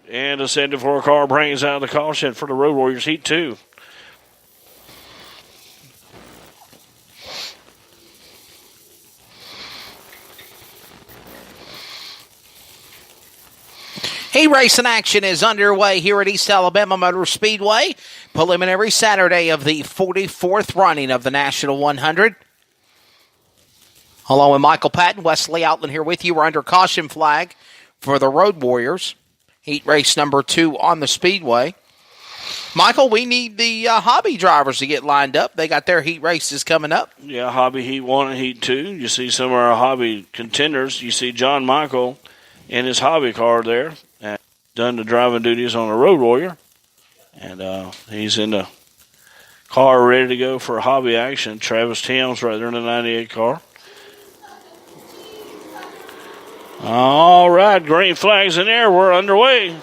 And the 74 car brings out the caution for the Road Warriors Heat 2. Heat racing action is underway here at East Alabama Motor Speedway. Preliminary Saturday of the 44th running of the National 100. Along with Michael Patton, Wesley Outland here with you. We're under caution flag for the Road Warriors. Heat race number 2 on the Speedway. Michael, we need the hobby drivers to get lined up. They got their heat races coming up. Yeah, hobby Heat 1 and Heat 2. You see some of our hobby contenders. You see John Michael in his hobby car there. Done the driving duties on a Road Warrior. And he's in the car ready to go for hobby action. Travis Timms right there in the 98 car. All right, green flags in there. We're underway.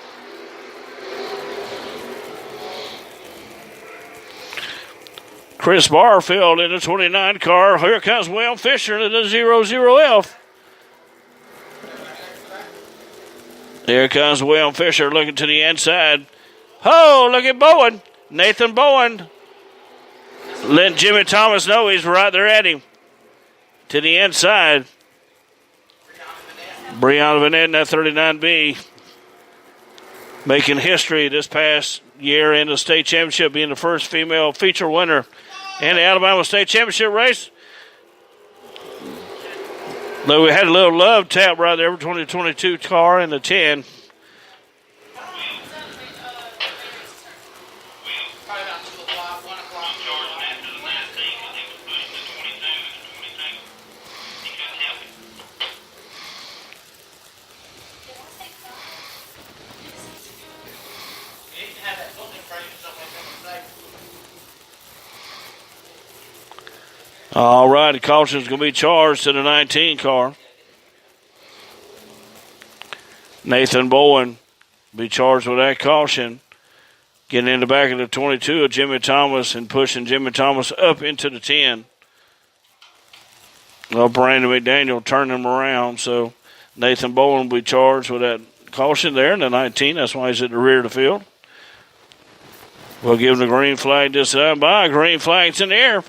Chris Barfield in the 29 car. Here comes William Fisher in the 00F. Here comes William Fisher looking to the inside. Oh, look at Bowen. Nathan Bowen. Letting Jimmy Thomas know he's right there at him. To the inside. Brianna Vanette in that 39B. Making history this past year in the state championship, being the first female feature winner in the Alabama State Championship race. Though we had a little love tap right there between the 22 car and the 10. All right, the caution is going to be charged to the 19 car. Nathan Bowen be charged with that caution. Getting in the back of the 22 of Jimmy Thomas and pushing Jimmy Thomas up into the 10. Well, Brandon McDaniel turned him around, so Nathan Bowen will be charged with that caution there in the 19. That's why he's at the rear of the field. We'll give him the green flag this time by. Green flag's in the air.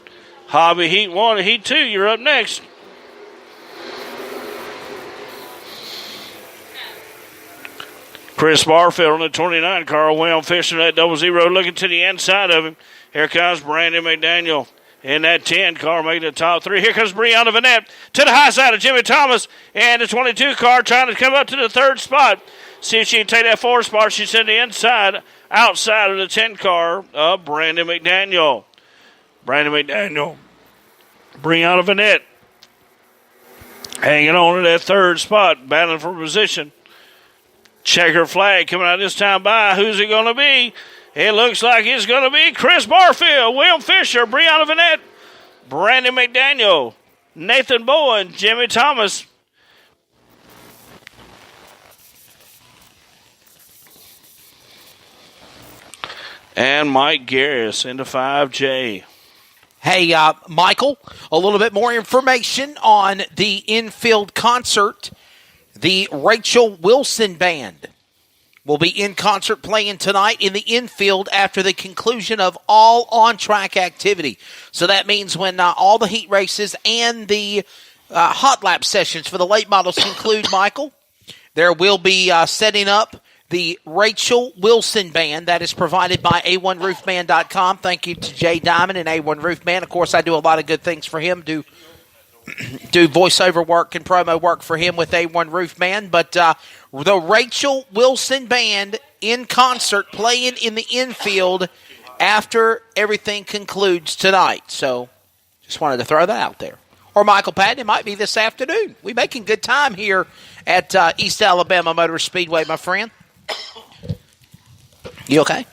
Hobby Heat 1 and Heat 2, you're up next. Chris Barfield on the 29 car. William Fisher that 00 looking to the inside of him. Here comes Brandon McDaniel in that 10 car making the top 3. Here comes Brianna Vanette to the high side of Jimmy Thomas. And the 22 car trying to come up to the 3rd spot. See if she can take that 4th spot. She's in the inside, outside of the 10 car of Brandon McDaniel. Brandon McDaniel, Brianna Vanette, hanging on to that 3rd spot, battling for position. Checker flag coming out this time by. Who's it going to be? It looks like it's going to be Chris Barfield, William Fisher, Brianna Vanette, Brandon McDaniel, Nathan Bowen, Jimmy Thomas. And Mike Garris in the 5J. Hey, Michael, a little bit more information on the infield concert. The Rachel Wilson Band will be in concert playing tonight in the infield after the conclusion of all on-track activity. So that means when all the heat races and the hot lap sessions for the late models conclude, Michael, there will be setting up the Rachel Wilson Band that is provided by A1RoofMan.com. Thank you to Jay Diamond and A1 Roofman. Of course, I do a lot of good things for him. Do voiceover work and promo work for him with A1 Roofman. But the Rachel Wilson Band in concert playing in the infield after everything concludes tonight. So just wanted to throw that out there. Or Michael Patton, it might be this afternoon. We're making good time here at East Alabama Motor Speedway, my friend. You okay?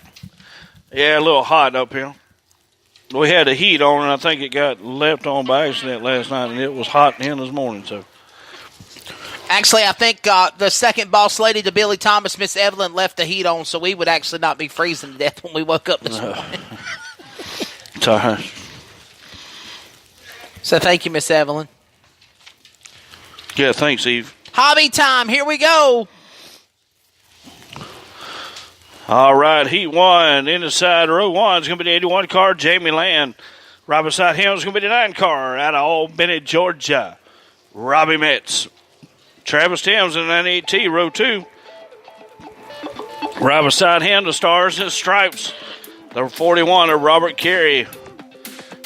Yeah, a little hot up here. We had the heat on, and I think it got left on by accident last night, and it was hot in this morning. So, actually, I think the second boss lady to Billy Thomas, Miss Evelyn, left the heat on, so we would actually not be freezing to death when we woke up this morning. Sorry. So thank you, Miss Evelyn. Yeah, thanks, Eve. Hobby time. Here we go. All right, Heat 1, inside row 1 is going to be the 81 car, Jamie Land. Right beside him is going to be the 9 car out of Albany, Georgia, Robbie Metz. Travis Timms in the 98T, row 2. Right beside him, the Stars and Stripes. The 41 of Robert Carey.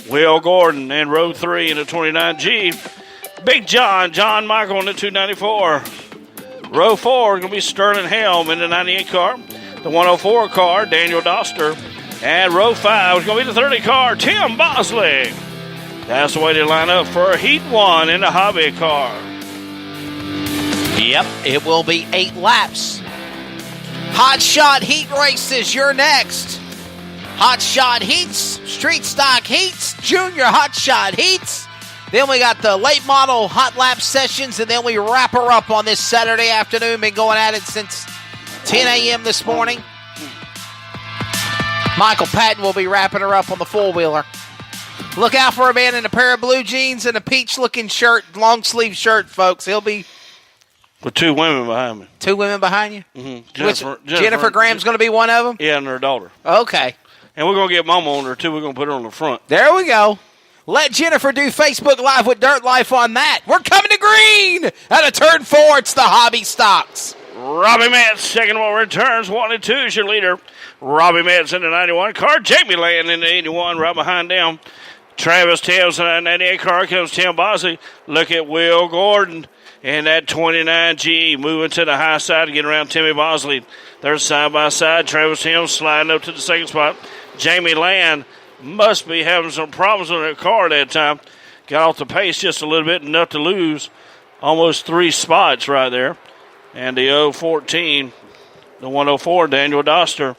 Will Gordon in row 3 in the 29G. Big John Michael in the 294. Row 4 is going to be Sterling Helm in the 98 car. The 104 car, Daniel Doster. And row 5 is going to be the 30 car, Tim Bosley. That's the way they line up for Heat 1 in the hobby car. Yep, it will be 8 laps. Hot Shot Heat races, you're next. Hot Shot Heats, Street Stock Heats, Junior Hot Shot Heats. Then we got the late model hot lap sessions, and then we wrap her up on this Saturday afternoon. Been going at it since 10 a.m. this morning. Michael Patton will be wrapping her up on the four-wheeler. Look out for a man in a pair of blue jeans and a peach-looking shirt, long-sleeve shirt, folks. He'll be... With 2 women behind me. 2 women behind you? Mm-hmm. Jennifer Graham's going to be one of them? Yeah, and her daughter. Okay. And we're going to get Mama on her, too. We're going to put her on the front. There we go. Let Jennifer do Facebook Live with Dirt Life on that. We're coming to green. Out of turn 4, it's the Hobby Stocks. Robbie Metz, second one returns. 1 and 2 is your leader. Robbie Metz in the 91 car. Jamie Land in the 81 right behind them. Travis Tails in the 98 car. Comes Tim Bosley. Look at Will Gordon in that 29G. Moving to the high side to get around Timmy Bosley. They're side by side. Travis Tails sliding up to the second spot. Jamie Land must be having some problems with that car at that time. Got off the pace just a little bit, enough to lose almost 3 spots right there. And the 014, the 104, Daniel Doster,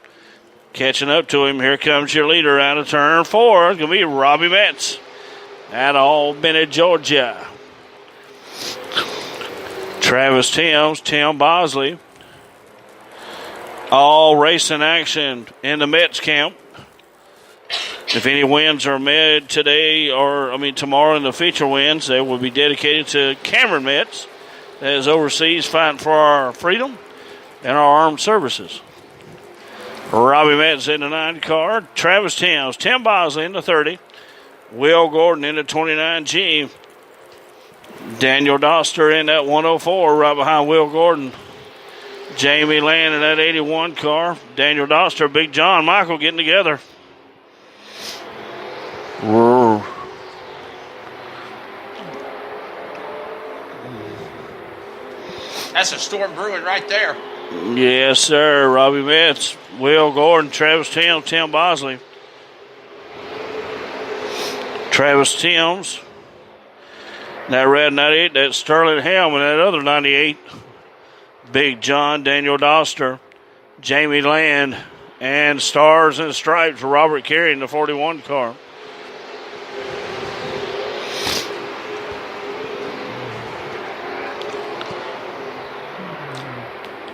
catching up to him. Here comes your leader out of turn 4. It's going to be Robbie Metz out of Albany, Georgia. Travis Timms, Tim Bosley. All racing action in the Metz camp. If any wins are made today tomorrow in the feature wins, they will be dedicated to Cameron Metz, that is overseas fighting for our freedom and our armed services. Robbie Metz in the 9 car. Travis Timms, Tim Bosley in the 30. Will Gordon in the 29G. Daniel Doster in that 104 right behind Will Gordon. Jamie Land in that 81 car. Daniel Doster, Big John Michael getting together. Whoa. That's a storm brewing right there. Yes, sir. Robbie Metz, Will Gordon, Travis Timms, Tim Bosley. Travis Timms. That red 98, that Sterling Helm, and that other 98. Big John, Daniel Doster, Jamie Land, and Stars and Stripes, Robert Carey in the 41 car.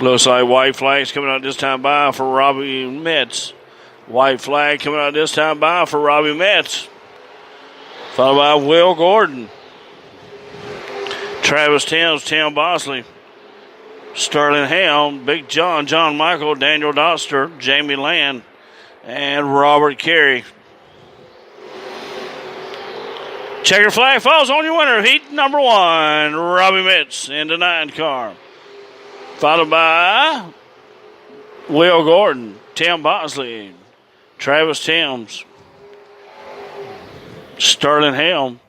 Looks like white flags coming out this time by for Robbie Metz. White flag coming out this time by for Robbie Metz. Followed by Will Gordon. Travis Timms, Tim Bosley. Sterling Helm, Big John, John Michael, Daniel Doster, Jamie Land, and Robert Carey. Checker flag falls on your winner. Heat number 1, Robbie Metz in the 9 car. Followed by Will Gordon, Tim Bosley, Travis Timms, Sterling Helm,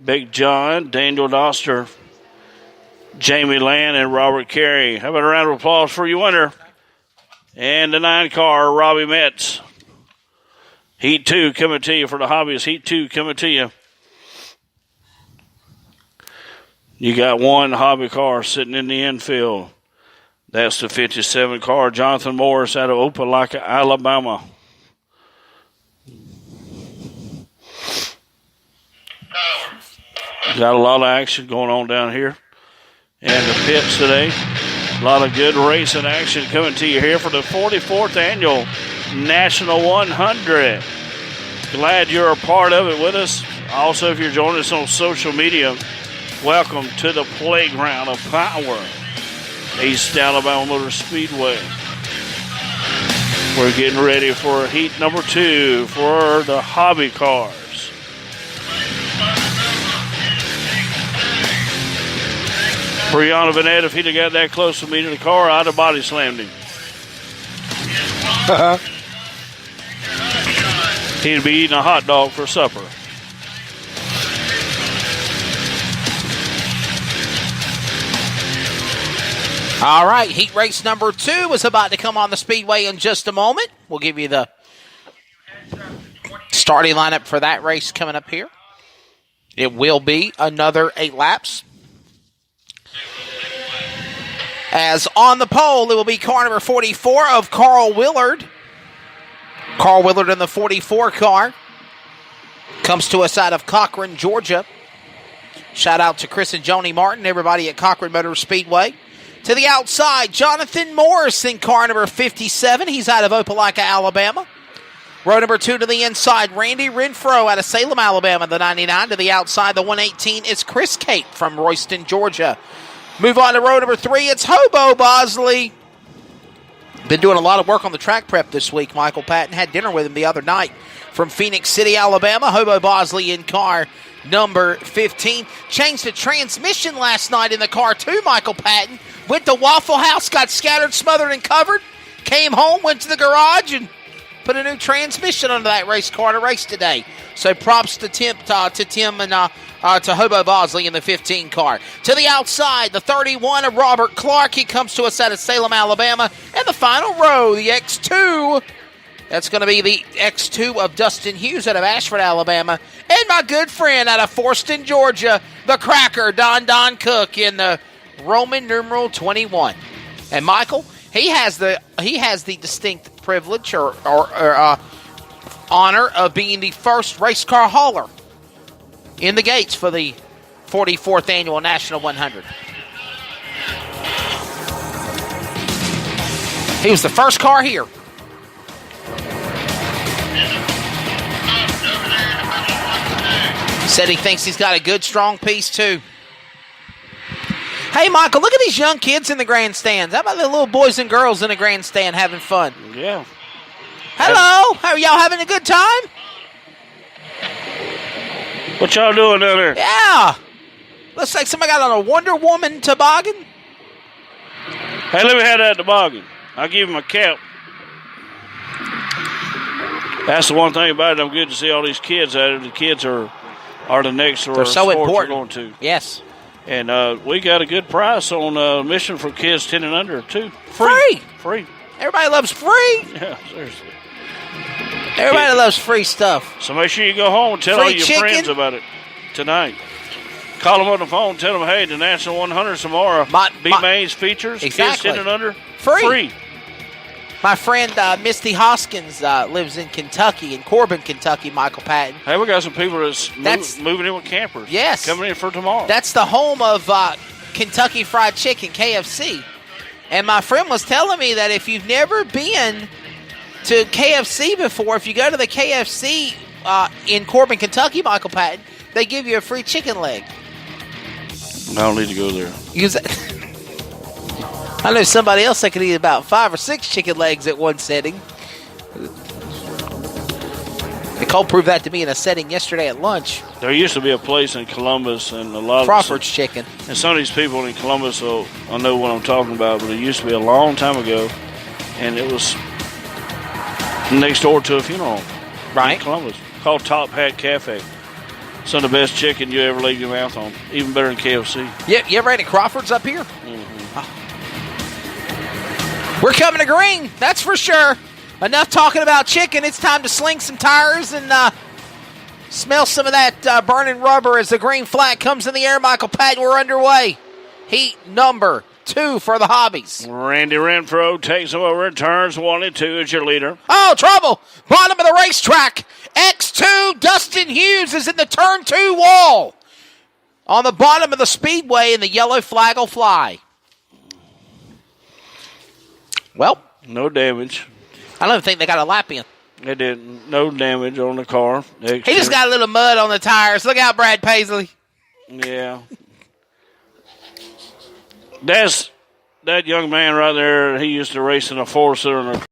Big John, Daniel Doster, Jamie Land, and Robert Carey. How about a round of applause for your winner? And the 9 car, Robbie Metz. Heat 2 coming to you for the hobbies. Heat 2 coming to you. You got 1 hobby car sitting in the infield. That's the 57 car, Jonathan Morris out of Opelika, Alabama. Got a lot of action going on down here in the pits today. A lot of good racing action coming to you here for the 44th annual National 100. Glad you're a part of it with us. Also, if you're joining us on social media, welcome to the playground of power. East Alabama Motor Speedway. We're getting ready for heat number 2 for the hobby cars. Brianna Vanette, if he'd have got that close to me to the car, I'd have body slammed him. He'd be eating a hot dog for supper. All right, heat race number 2 is about to come on the speedway in just a moment. We'll give you the starting lineup for that race coming up here. It will be another 8 laps. As on the pole, it will be car number 44 of Carl Willard. Carl Willard in the 44 car. Comes to us out of Cochran, Georgia. Shout out to Chris and Joni Martin, everybody at Cochran Motor Speedway. To the outside, Jonathan Morris in car number 57. He's out of Opelika, Alabama. Row number 2 to the inside, Randy Renfro out of Salem, Alabama, the 99. To the outside, the 118 is Chris Cape from Royston, Georgia. Move on to row number 3, it's Hobo Bosley. Been doing a lot of work on the track prep this week. Michael Patton had dinner with him the other night from Phoenix City, Alabama. Hobo Bosley in car number 15. Changed the transmission last night in the car too, Michael Patton. Went to Waffle House, got scattered, smothered, and covered. Came home, went to the garage, and put a new transmission under that race car to race today. So props to Tim and to Hobo Bosley in the 15 car. To the outside, the 31 of Robert Clark. He comes to us out of Salem, Alabama. And the final row, the X2. That's going to be the X2 of Dustin Hughes out of Ashford, Alabama. And my good friend out of Forston, Georgia, the Cracker, Don Cook in the Roman numeral 21. And Michael, he has the distinct privilege or honor of being the first race car hauler in the gates for the 44th Annual National 100. He was the first car here. Said he thinks he's got a good, strong piece, too. Hey, Michael, look at these young kids in the grandstands. How about the little boys and girls in the grandstand having fun? Yeah. Hello. How are y'all having a good time? What y'all doing down there? Yeah. Looks like somebody got on a Wonder Woman toboggan. Hey, let me have that toboggan. I'll give him a cap. That's the one thing about it. I'm good to see all these kids at it. The kids are the next They're so important. We're going to. Yes. And we got a good price on admission for kids 10 and under, too. Free. Everybody loves free. Yeah, seriously. Everybody loves free stuff. So make sure you go home and tell Free all your chicken. friends about it tonight. Call them on the phone. Tell them, hey, the National 100 tomorrow. B-Mains features. Exactly. Kids 10 and under. Free. My friend Misty Hoskins lives in Kentucky, in Corbin, Kentucky, Michael Patton. Hey, we got some people that's moving in with campers. Yes. Coming in for tomorrow. That's the home of Kentucky Fried Chicken, KFC. And my friend was telling me that if you've never been to KFC before, if you go to the KFC in Corbin, Kentucky, Michael Patton, they give you a free chicken leg. I don't need to go there. I know somebody else that could eat about 5 or 6 chicken legs at one setting. Nicole proved that to me in a setting yesterday at lunch. There used to be a place in Columbus, and a lot Crawford's Chicken. And some of these people in Columbus, so I know what I'm talking about, but it used to be a long time ago, and it was next door to a funeral home. Right. In Columbus, called Top Hat Cafe. Some of the best chicken you ever laid your mouth on, even better than KFC. Yeah, you ever ate at Crawford's up here? Mm-hmm. Oh. We're coming to green, that's for sure. Enough talking about chicken. It's time to sling some tires and smell some of that burning rubber as the green flag comes in the air. Michael Patton, we're underway. Heat number 2 for the hobbies. Randy Renfro takes him over and turns 1 and 2 as your leader. Oh, trouble. Bottom of the racetrack. X2, Dustin Hughes is in the turn 2 wall. On the bottom of the speedway, and the yellow flag will fly. Well, no damage. I don't think they got a lap in. They didn't. No damage on the car. He just got a little mud on the tires. Look out, Brad Paisley. Yeah. That's that young man right there. He used to race in a 4-cylinder